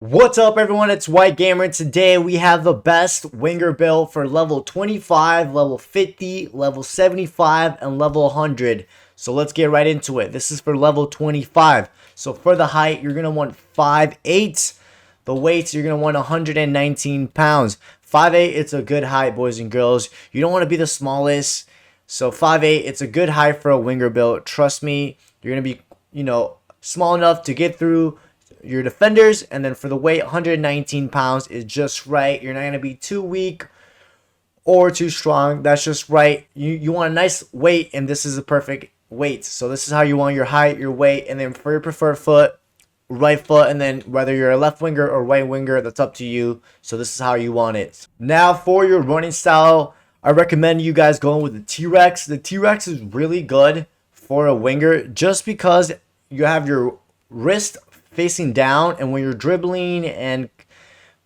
What's up, everyone? It's White Gamer, and today we have the best winger build for level 25, level 50, level 75, and level 100. So let's get right into it. This is for level 25. So for the height, you're going to want 5'8". The weights, you're going to want 119 pounds. 5'8", it's a good height, boys and girls. You don't want to be the smallest. So 5'8", it's a good height for a winger build. Trust me, you're going to be, small enough to get through your defenders, and then for the weight, 119 pounds is just right. You're not going to be too weak or too strong. That's just right. You want a nice weight, and this is a perfect weight. So this is how you want your height, your weight, and then for your preferred foot, right foot, and then whether you're a left winger or right winger, that's up to you. So this is how you want it. Now for your running style, I recommend you guys going with the T-Rex. The T-Rex is really good for a winger just because you have your wrist facing down, and when you're dribbling and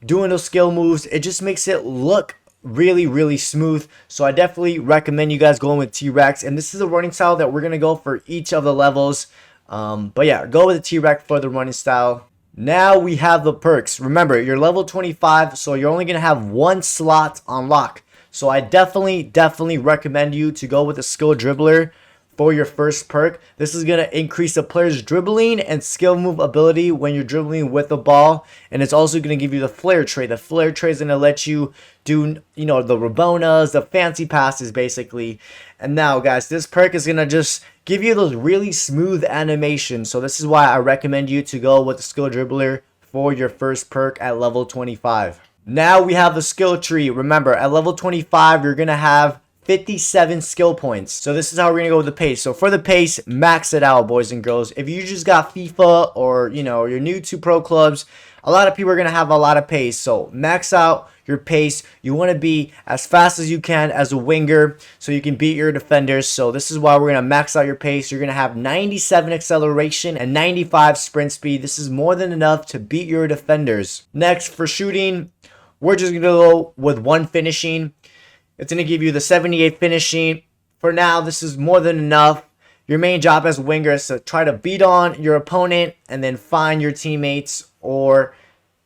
doing those skill moves, it just makes it look really smooth. So I definitely recommend you guys going with T-Rex, and this is a running style that we're gonna go for each of the levels. But yeah, go with the T-Rex for the running style. Now we have the perks. Remember, you're level 25, so you're only gonna have one slot on lock. So I definitely recommend you to go with the skill dribbler for your first perk. This is going to increase the player's dribbling and skill move ability when you're dribbling with the ball, and it's also going to give you the flare trait. The flare trait is going to let you do, the Rabonas, the fancy passes basically. And now guys, this perk is going to just give you those really smooth animations. So this is why I recommend you to go with the skill dribbler for your first perk at level 25. Now we have the skill tree. Remember, at level 25, you're going to have 57 skill points. So this is how we're going to go with the pace. So for the pace, max it out, boys and girls. If you just got FIFA or, you're new to pro clubs, a lot of people are going to have a lot of pace. So max out your pace. You want to be as fast as you can as a winger so you can beat your defenders. So this is why we're going to max out your pace. You're going to have 97 acceleration and 95 sprint speed. This is more than enough to beat your defenders. Next, for shooting, we're just going to go with one finishing. It's going to give you the 78 finishing. For now, this is more than enough. Your main job as a winger is to try to beat on your opponent and then find your teammates, or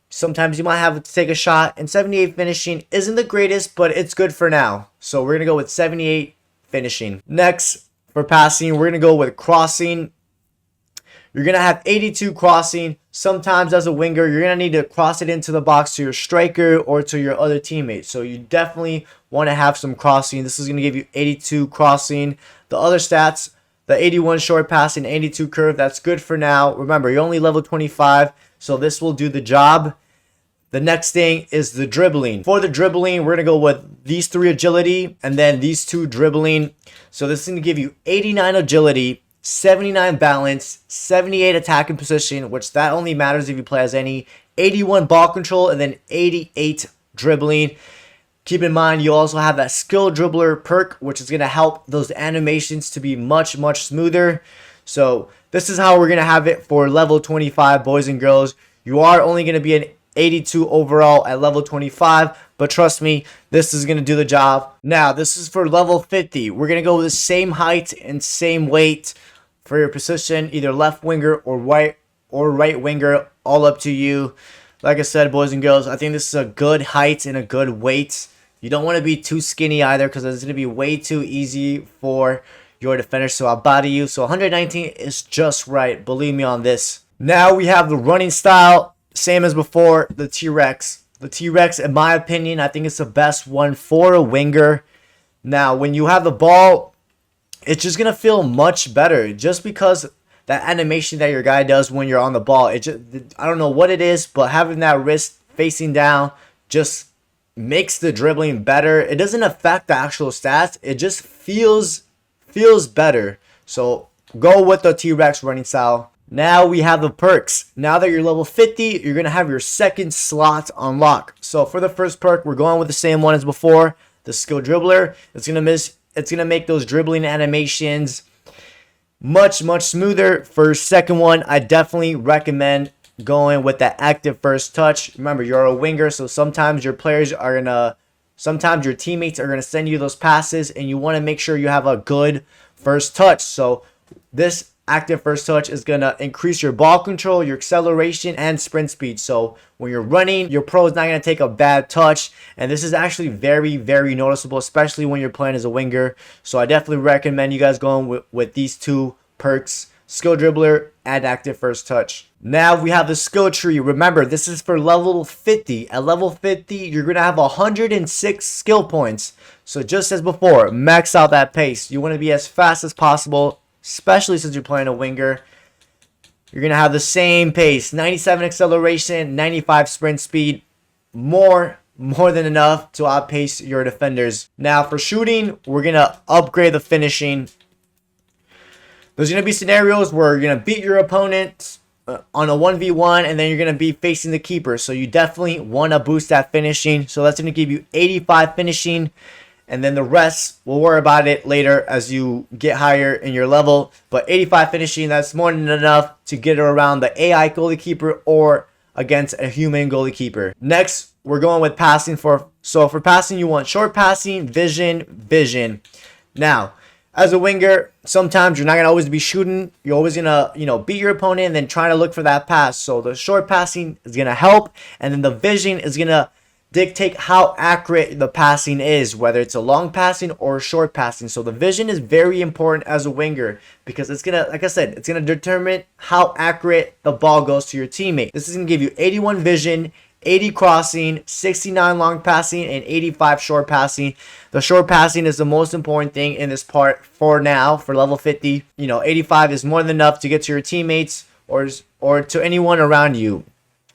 sometimes you might have to take a shot. And 78 finishing isn't the greatest, but it's good for now. So we're going to go with 78 finishing. Next, for passing, we're going to go with crossing. You're going to have 82 crossing. Sometimes as a winger, you're going to need to cross it into the box to your striker or to your other teammates. So you definitely want to have some crossing. This is going to give you 82 crossing. The other stats, the 81 short pass and 82 curve, that's good for now. Remember, you're only level 25, so this will do the job. The next thing is the dribbling. For the dribbling, we're going to go with these 3 agility and then these 2 dribbling. So this is going to give you 89 agility, 79 balance, 78 attacking position, which that only matters if you play as any, 81 ball control, and then 88 dribbling. Keep in mind, you also have that skill dribbler perk, which is going to help those animations to be much smoother. So this is how we're going to have it for level 25, boys and girls. You are only going to be an 82 overall at level 25, but trust me, this is going to do the job. Now, this is for level 50. We're going to go with the same height and same weight for your position, either left winger or right winger, all up to you. Like I said, boys and girls, I think this is a good height and a good weight. You don't want to be too skinny either, because it's going to be way too easy for your defender. So I'll body you. So 119 is just right. Believe me on this. Now we have the running style. Same as before, the T-Rex. The T-Rex, in my opinion, I think it's the best one for a winger. Now, when you have the ball, it's just going to feel much better just because that animation that your guy does when you're on the ball. I don't know what it is, but having that wrist facing down just makes the dribbling better. It doesn't affect the actual stats. It just feels better. So go with the T-Rex running style. Now we have the perks. Now that you're level 50, you're going to have your second slot on lock. So for the first perk, we're going with the same one as before, the skill dribbler. It's going to make those dribbling animations much smoother. For second one, I definitely recommend going with that active first touch. Remember, you're a winger, so sometimes your teammates are gonna send you those passes, and you want to make sure you have a good first touch. So this active first touch is going to increase your ball control, your acceleration, and sprint speed. So when you're running, your pro is not going to take a bad touch. And this is actually very, very noticeable, especially when you're playing as a winger. So I definitely recommend you guys going with these two perks: skill dribbler and active first touch. Now we have the skill tree. Remember, this is for level 50. At level 50, you're going to have 106 skill points. So just as before, max out that pace. You want to be as fast as possible, especially since you're playing a winger. You're going to have the same pace: 97 acceleration, 95 sprint speed. More than enough to outpace your defenders. Now for shooting, we're going to upgrade the finishing. There's going to be scenarios where you're going to beat your opponent on a 1v1, and then you're going to be facing the keeper. So you definitely want to boost that finishing. So that's going to give you 85 finishing. And then the rest, we'll worry about it later as you get higher in your level. But 85 finishing, that's more than enough to get around the AI goalkeeper or against a human goalkeeper. Next, we're going with passing. For passing, you want short passing, vision. Now, as a winger, sometimes you're not going to always be shooting. You're always going to, beat your opponent and then try to look for that pass. So the short passing is going to help. And then the vision is going to dictate how accurate the passing is, whether it's a long passing or short passing. So the vision is very important as a winger because it's going to, like I said, it's going to determine how accurate the ball goes to your teammate. This is going to give you 81 vision, 80 crossing, 69 long passing, and 85 short passing. The short passing is the most important thing in this part for now, for level 50. 85 is more than enough to get to your teammates or to anyone around you.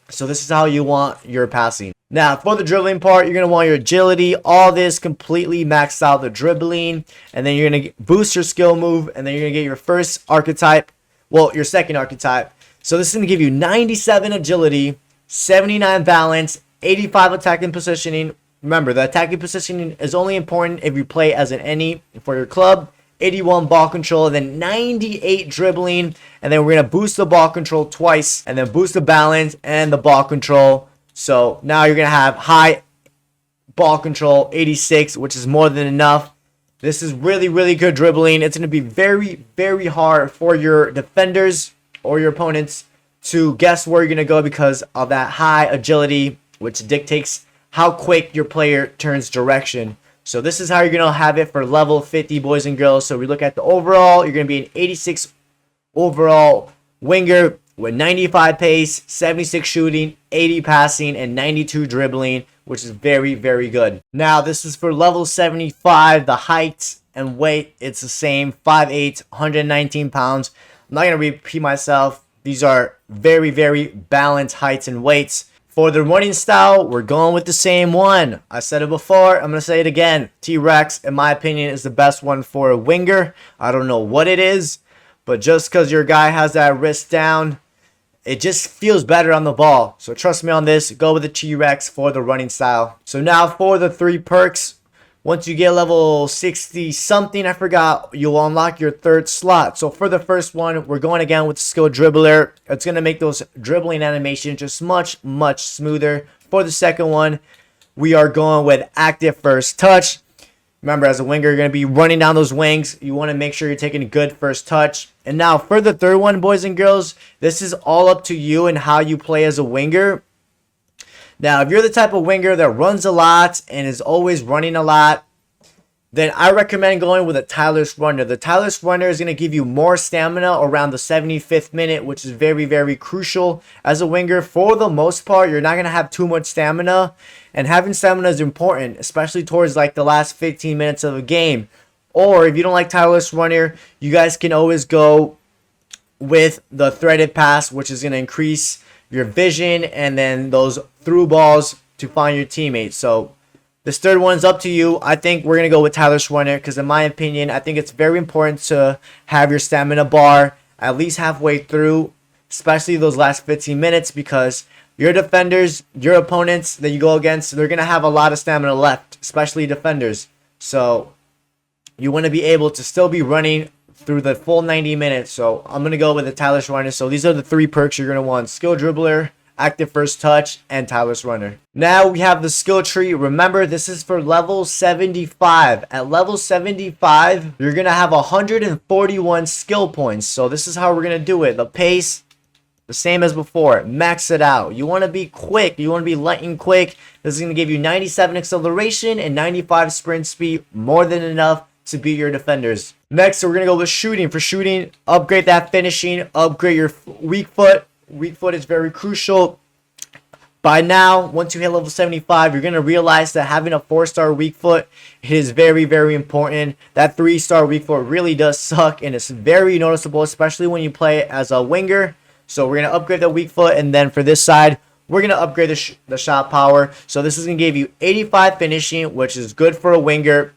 So this is how you want your passing. Now, for the dribbling part, you're going to want your agility. All this completely maxed out the dribbling. And then you're going to boost your skill move. And then you're going to get your first archetype. Well, your second archetype. So this is going to give you 97 agility, 79 balance, 85 attacking positioning. Remember, the attacking positioning is only important if you play as an any for your club. 81 ball control, and then 98 dribbling. And then we're going to boost the ball control twice. And then boost the balance and the ball control. So now you're going to have high ball control, 86, which is more than enough. This is really, really good dribbling. It's going to be very, very hard for your defenders or your opponents to guess where you're going to go because of that high agility, which dictates how quick your player turns direction. So this is how you're going to have it for level 50, boys and girls. So we look at the overall. You're going to be an 86 overall winger with 95 pace, 76 shooting, 80 passing, and 92 dribbling, which is very, very good. Now, this is for level 75. The height and weight, it's the same. 5'8", 119 pounds. I'm not going to repeat myself. These are very, very balanced heights and weights. For the running style, we're going with the same one. I said it before. I'm going to say it again. T-Rex, in my opinion, is the best one for a winger. I don't know what it is, but just because your guy has that wrist down, it just feels better on the ball. So trust me on this. Go with the T-Rex for the running style. So now for the 3 perks. Once you get level 60 something, I forgot, you'll unlock your 3rd slot. So for the first one, we're going again with skill dribbler. It's going to make those dribbling animations just much, much smoother. For the second one, we are going with active first touch. Remember, as a winger, you're going to be running down those wings. You want to make sure you're taking a good first touch. And now for the third one, boys and girls, this is all up to you and how you play as a winger. Now, if you're the type of winger that runs a lot and is always running a lot, then I recommend going with a tireless runner. The tireless runner is going to give you more stamina around the 75th minute, which is very, very crucial. As a winger, for the most part, you're not going to have too much stamina. And having stamina is important, especially towards like the last 15 minutes of a game. Or if you don't like tireless runner, you guys can always go with the threaded pass, which is going to increase your vision and then those through balls to find your teammates. So this third one's up to you. I think we're going to go with tireless runner because in my opinion, I think it's very important to have your stamina bar at least halfway through, especially those last 15 minutes, because your defenders, your opponents that you go against, they're going to have a lot of stamina left, especially defenders. So you want to be able to still be running through the full 90 minutes. So I'm going to go with the tireless runner. So these are the 3 perks you're going to want: skill dribbler, active first touch, and tireless runner. Now we have the skill tree. Remember, this is for level 75. At level 75, you're going to have 141 skill points. So this is how we're going to do it. The pace, the same as before. Max it out. You want to be quick. You want to be lightning quick. This is going to give you 97 acceleration and 95 sprint speed. More than enough to beat your defenders. Next, we're going to go with shooting. For shooting, upgrade that finishing. Upgrade your weak foot. Weak foot is very crucial. By now, once you hit level 75, you're going to realize that having a 4-star weak foot is very, very important. That 3-star weak foot really does suck, and it's very noticeable, especially when you play as a winger. So we're going to upgrade the weak foot, and then for this side, we're going to upgrade the shot power. So this is going to give you 85 finishing, which is good for a winger.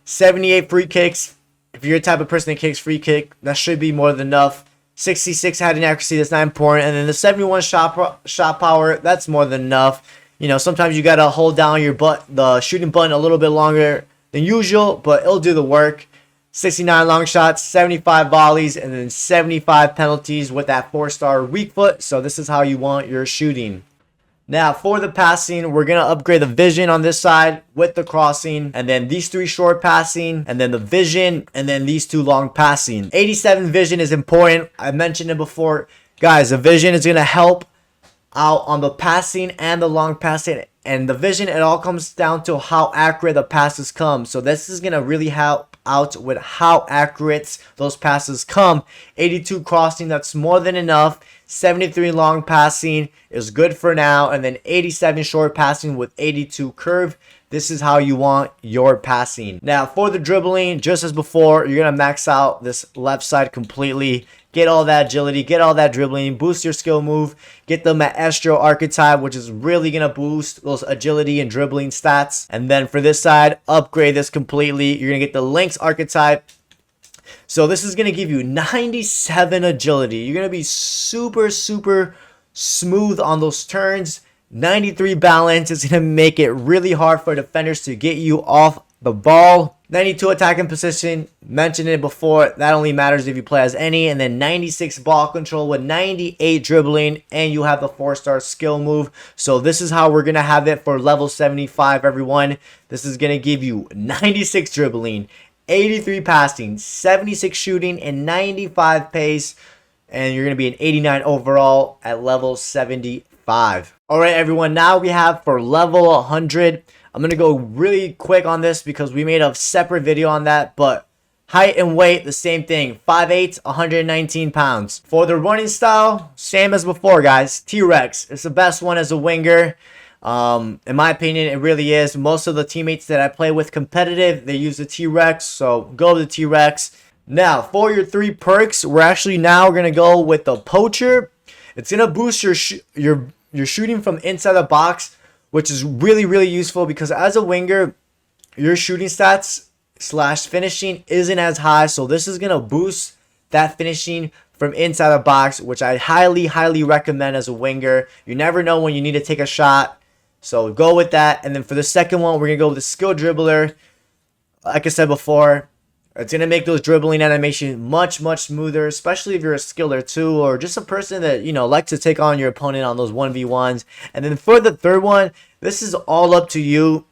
78 free kicks. If you're the type of person that kicks free kick, that should be more than enough. 66 heading accuracy, that's not important. And then the 71 shot power, that's more than enough. You know, sometimes you got to hold down the shooting button a little bit longer than usual, but it'll do the work. 69 long shots, 75 volleys, and then 75 penalties with that 4-star weak foot. So this is how you want your shooting. Now, for the passing, we're going to upgrade the vision on this side with the crossing, and then these 3 short passing, and then the vision, and then these 2 long passing. 87 vision is important. I mentioned it before. Guys, the vision is going to help out on the passing and the long passing. And the vision, it all comes down to how accurate the passes come. So this is going to really help out with how accurate those passes come. 82 crossing, that's more than enough. 73 long passing is good for now, and then 87 short passing with 82 curve. This is how you want your passing. Now for the dribbling, just as before, you're gonna max out this left side completely. Get all that agility, get all that dribbling, boost your skill move, get the Maestro archetype, which is really gonna boost those agility and dribbling stats. And then for this side, upgrade this completely. You're gonna get the Lynx archetype. So this is going to give you 97 agility. You're going to be super, super smooth on those turns. 93 balance is going to make it really hard for defenders to get you off the ball. 92 attacking position, mentioned it before. That only matters if you play as any. And then 96 ball control with 98 dribbling. And you have the 4-star skill move. So this is how we're going to have it for level 75, everyone. This is going to give you 96 dribbling, 83 passing, 76 shooting, and 95 pace. And you're going to be an 89 overall at level 75. Alright everyone, now we have for level 100. I'm going to go really quick on this because we made a separate video on that. But height and weight, the same thing. 5'8", 119 pounds. For the running style, same as before guys. T-Rex. It's the best one as a winger. In my opinion, it really is. Most of the teammates that I play with competitive, they use the T-Rex, so go to the T-Rex. Now, for your 3 perks, we're actually now going to go with the Poacher. It's going to boost your shooting from inside the box, which is really, really useful because as a winger, your shooting stats / finishing isn't as high, so this is going to boost that finishing from inside the box, which I highly, highly recommend as a winger. You never know when you need to take a shot. So go with that. And then for the second one, we're going to go with the skill dribbler. Like I said before, it's going to make those dribbling animations much, much smoother, especially if you're a skiller too, or just a person that, you know, likes to take on your opponent on those 1v1s. And then for the third one, this is all up to you.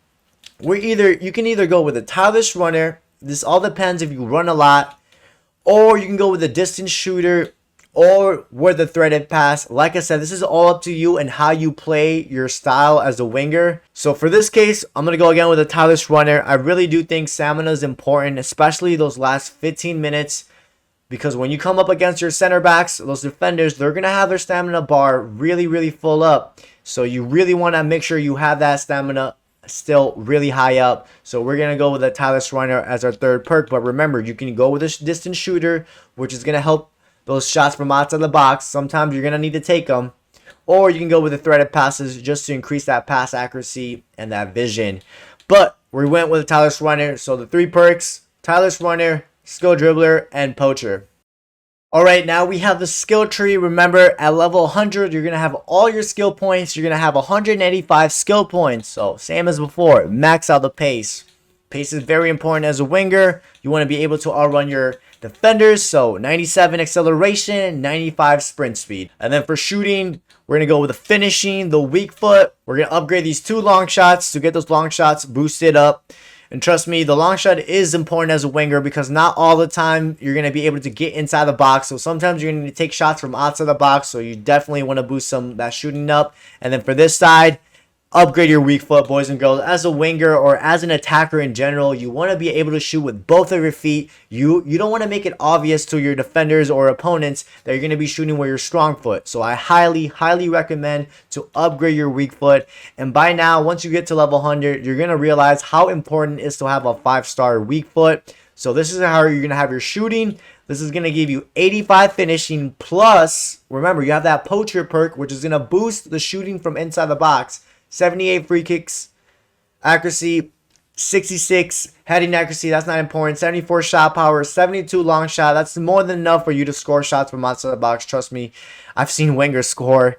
You can either go with a tireless runner. This all depends if you run a lot, or you can go with a distance shooter, or with the threaded pass. Like I said, this is all up to you and how you play your style as a winger. So for this case, I'm going to go again with a tireless runner. I really do think stamina is important, especially those last 15 minutes. Because when you come up against your center backs, those defenders, they're going to have their stamina bar really, really full up. So you really want to make sure you have that stamina still really high up. So we're going to go with a tireless runner as our third perk. But remember, you can go with a distance shooter, which is going to help those shots from outside the box. Sometimes you're going to need to take them. Or you can go with the threaded passes just to increase that pass accuracy and that vision. But we went with a tireless runner. So the 3 perks, tireless runner, skill dribbler, and poacher. Alright, now we have the skill tree. Remember, at level 100, you're going to have all your skill points. You're going to have 185 skill points. So same as before, max out the pace. Pace is very important as a winger. You want to be able to outrun your defenders. So 97 acceleration, 95 sprint speed. And then for shooting, we're going to go with the finishing, the weak foot. We're going to upgrade these 2 long shots to get those long shots boosted up. And trust me, the long shot is important as a winger because not all the time you're going to be able to get inside the box. So sometimes you're going to take shots from outside the box. So you definitely want to boost that shooting up. And then for this side, upgrade your weak foot, boys and girls. As a winger or as an attacker in general, you want to be able to shoot with both of your feet. You don't want to make it obvious to your defenders or opponents that you're going to be shooting with your strong foot. So I highly recommend to upgrade your weak foot. And by now, once you get to level 100, you're going to realize how important it is to have a 5-star weak foot. So this is how you're going to have your shooting. This is going to give you 85 finishing plus, remember, you have that poacher perk, which is going to boost the shooting from inside the box. 78 free kicks accuracy, 66 heading accuracy, that's not important, 74 shot power, 72 long shot. That's more than enough for you to score shots from outside the box. Trust me, I've seen wingers score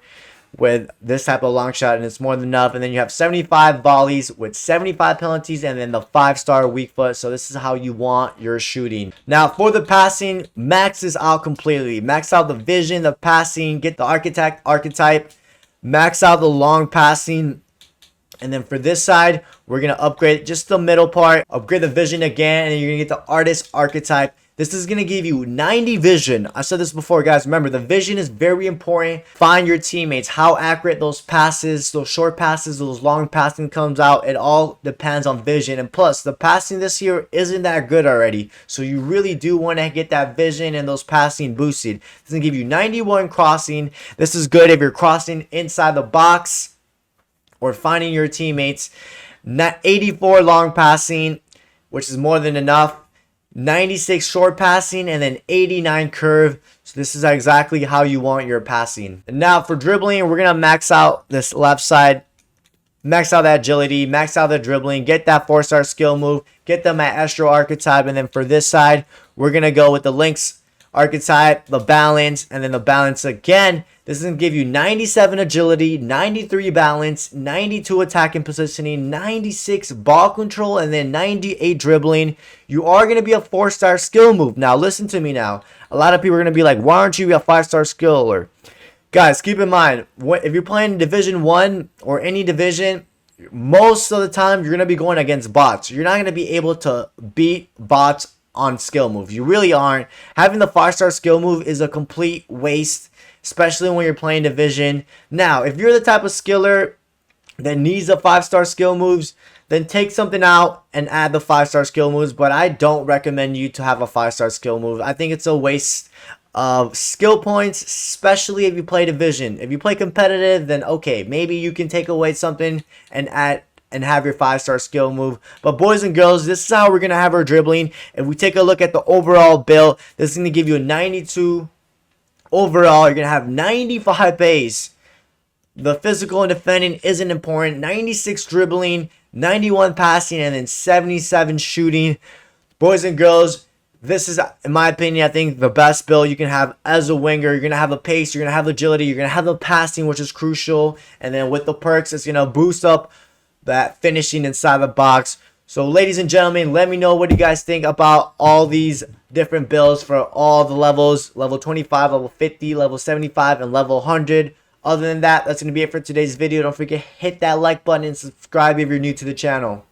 with this type of long shot, and it's more than enough. And then you have 75 volleys with 75 penalties, and then the 5-star weak foot. So this is how you want your shooting. Now for the passing, max this out completely. Max out the vision, the passing, get the archetype, max out the long passing. And then for this side, we're going to upgrade just the middle part, upgrade the vision again, and then you're going to get the artist archetype. This is going to give you 90 vision. I said this before, guys. Remember, the vision is very important. Find your teammates, how accurate those passes, those short passes, those long passing comes out. It all depends on vision. And plus, the passing this year isn't that good already. So you really do want to get that vision and those passing boosted. This is going to give you 91 crossing. This is good if you're crossing inside the box or finding your teammates. 84 long passing, which is more than enough. 96 short passing, and then 89 curve. So this is exactly how you want your passing. And now for dribbling, we're going to max out this left side. Max out that agility, max out the dribbling, get that 4-star skill move, get the maestro archetype. And then for this side, we're going to go with the Lynx archetype, the balance, and then the balance again. This is going to give you 97 agility, 93 balance, 92 attacking positioning, 96 ball control, and then 98 dribbling. You are going to be a 4-star skill move. Now, listen to me now. A lot of people are going to be like, why aren't you a 5-star skiller? Guys, keep in mind, if you're playing Division 1 or any division, most of the time you're going to be going against bots. You're not going to be able to beat bots on skill moves. You really aren't. Having the 5-star skill move is a complete waste, especially when you're playing division. Now, if you're the type of skiller that needs the 5-star skill moves, then take something out and add the 5-star skill moves. But I don't recommend you to have a 5-star skill move. I think it's a waste of skill points, especially if you play division. If you play competitive, then okay, maybe you can take away something and add and have your 5-star skill move. But boys and girls, this is how we're going to have our dribbling. If we take a look at the overall build, this is going to give you a 92 overall. You're going to have 95 pace. The physical and defending isn't important. 96 dribbling, 91 passing, and then 77 shooting. Boys and girls, this is, in my opinion, I think the best build you can have as a winger. You're going to have the pace, you're going to have agility, you're going to have the passing, which is crucial. And then with the perks, it's going to boost up that finishing inside the box. So ladies and gentlemen, let me know what you guys think about all these different builds for all the levels. Level 25, level 50, level 75, and level 100. Other than that, that's going to be it for today's video. Don't forget, hit that like button and subscribe if you're new to the channel.